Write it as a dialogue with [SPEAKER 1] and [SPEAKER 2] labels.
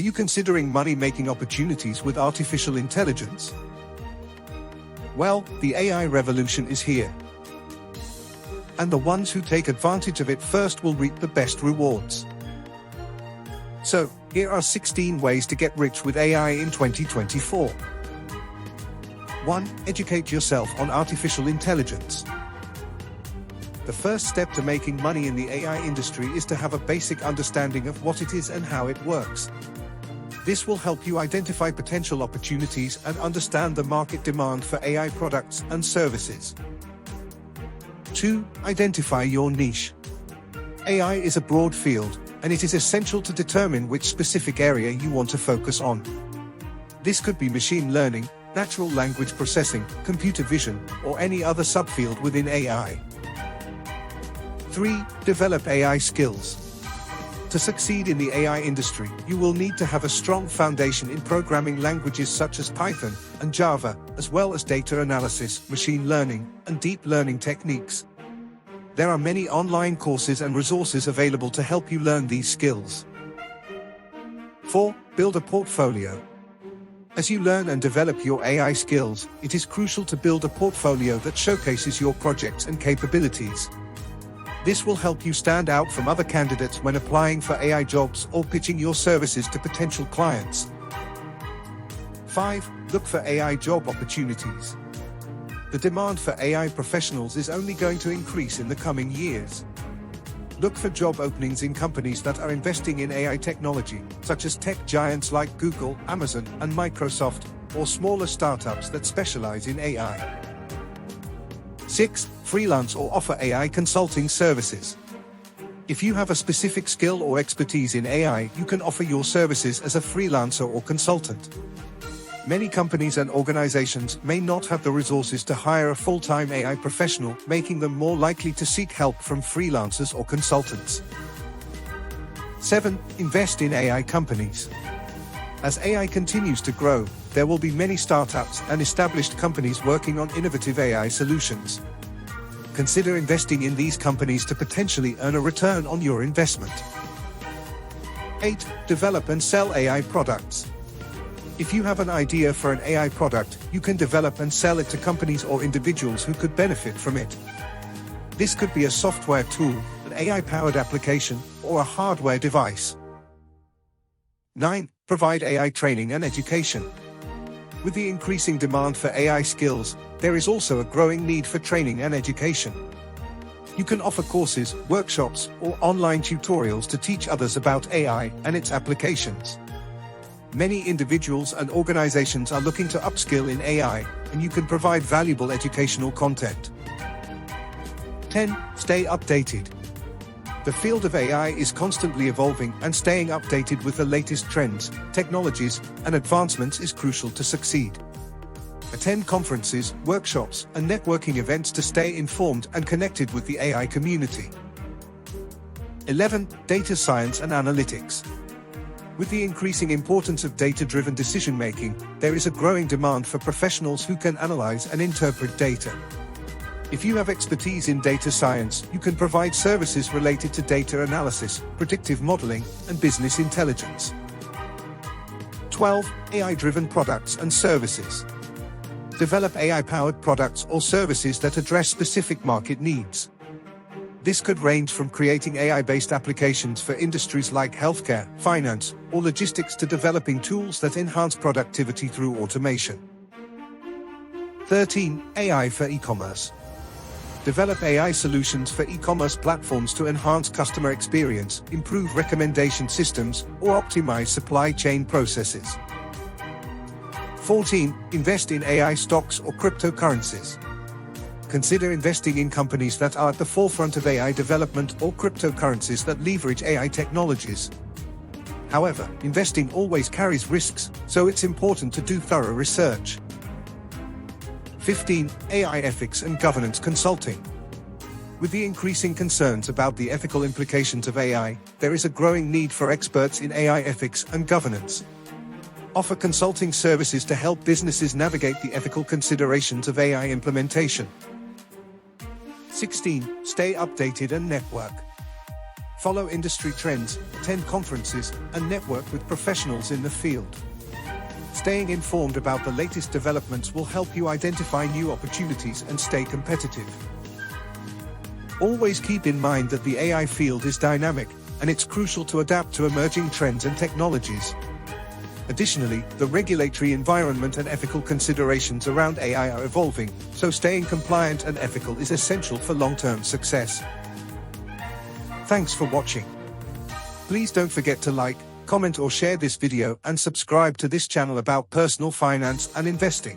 [SPEAKER 1] Are you considering money-making opportunities with artificial intelligence? Well, the AI revolution is here. And the ones who take advantage of it first will reap the best rewards. So, here are 16 ways to get rich with AI in 2024. 1. Educate yourself on artificial intelligence. The first step to making money in the AI industry is to have a basic understanding of what it is and how it works. This will help you identify potential opportunities and understand the market demand for AI products and services. 2. Identify your niche. AI is a broad field, and it is essential to determine which specific area you want to focus on. This could be machine learning, natural language processing, computer vision, or any other subfield within AI. 3. Develop AI skills. To succeed in the AI industry, you will need to have a strong foundation in programming languages such as Python and Java, as well as data analysis, machine learning, and deep learning techniques. There are many online courses and resources available to help you learn these skills. 4. Build a portfolio. As you learn and develop your AI skills, it is crucial to build a portfolio that showcases your projects and capabilities. This will help you stand out from other candidates when applying for AI jobs or pitching your services to potential clients. 5. Look for AI job opportunities. The demand for AI professionals is only going to increase in the coming years. Look for job openings in companies that are investing in AI technology, such as tech giants like Google, Amazon, and Microsoft, or smaller startups that specialize in AI. 6. Freelance or offer AI consulting services. If you have a specific skill or expertise in AI, you can offer your services as a freelancer or consultant. Many companies and organizations may not have the resources to hire a full-time AI professional, making them more likely to seek help from freelancers or consultants. 7. Invest in AI companies. As AI continues to grow, there will be many startups and established companies working on innovative AI solutions. Consider investing in these companies to potentially earn a return on your investment. 8. Develop and sell AI products. If you have an idea for an AI product, you can develop and sell it to companies or individuals who could benefit from it. This could be a software tool, an AI-powered application, or a hardware device. 9. Provide AI training and education. With the increasing demand for AI skills, there is also a growing need for training and education. You can offer courses, workshops, or online tutorials to teach others about AI and its applications. Many individuals and organizations are looking to upskill in AI, and you can provide valuable educational content. 10. Stay updated. The field of AI is constantly evolving, and staying updated with the latest trends, technologies, and advancements is crucial to succeed. Attend conferences, workshops, and networking events to stay informed and connected with the AI community. 11. Data science and analytics. With the increasing importance of data-driven decision-making, there is a growing demand for professionals who can analyze and interpret data. If you have expertise in data science, you can provide services related to data analysis, predictive modeling, and business intelligence. 12. AI-driven products and services. Develop AI-powered products or services that address specific market needs. This could range from creating AI-based applications for industries like healthcare, finance, or logistics to developing tools that enhance productivity through automation. 13. AI for e-commerce. Develop AI solutions for e-commerce platforms to enhance customer experience, improve recommendation systems, or optimize supply chain processes. 14. Invest in AI stocks or cryptocurrencies. Consider investing in companies that are at the forefront of AI development or cryptocurrencies that leverage AI technologies. However, investing always carries risks, so it's important to do thorough research. 15. AI ethics and governance consulting. With the increasing concerns about the ethical implications of AI, there is a growing need for experts in AI ethics and governance. Offer consulting services to help businesses navigate the ethical considerations of AI implementation. 16. Stay updated and network. Follow industry trends, attend conferences, and network with professionals in the field. Staying informed about the latest developments will help you identify new opportunities and stay competitive. Always keep in mind that the AI field is dynamic, and it's crucial to adapt to emerging trends and technologies. Additionally, the regulatory environment and ethical considerations around AI are evolving, so staying compliant and ethical is essential for long-term success. Thanks for watching. Please don't forget to like, comment or share this video and subscribe to this channel about personal finance and investing.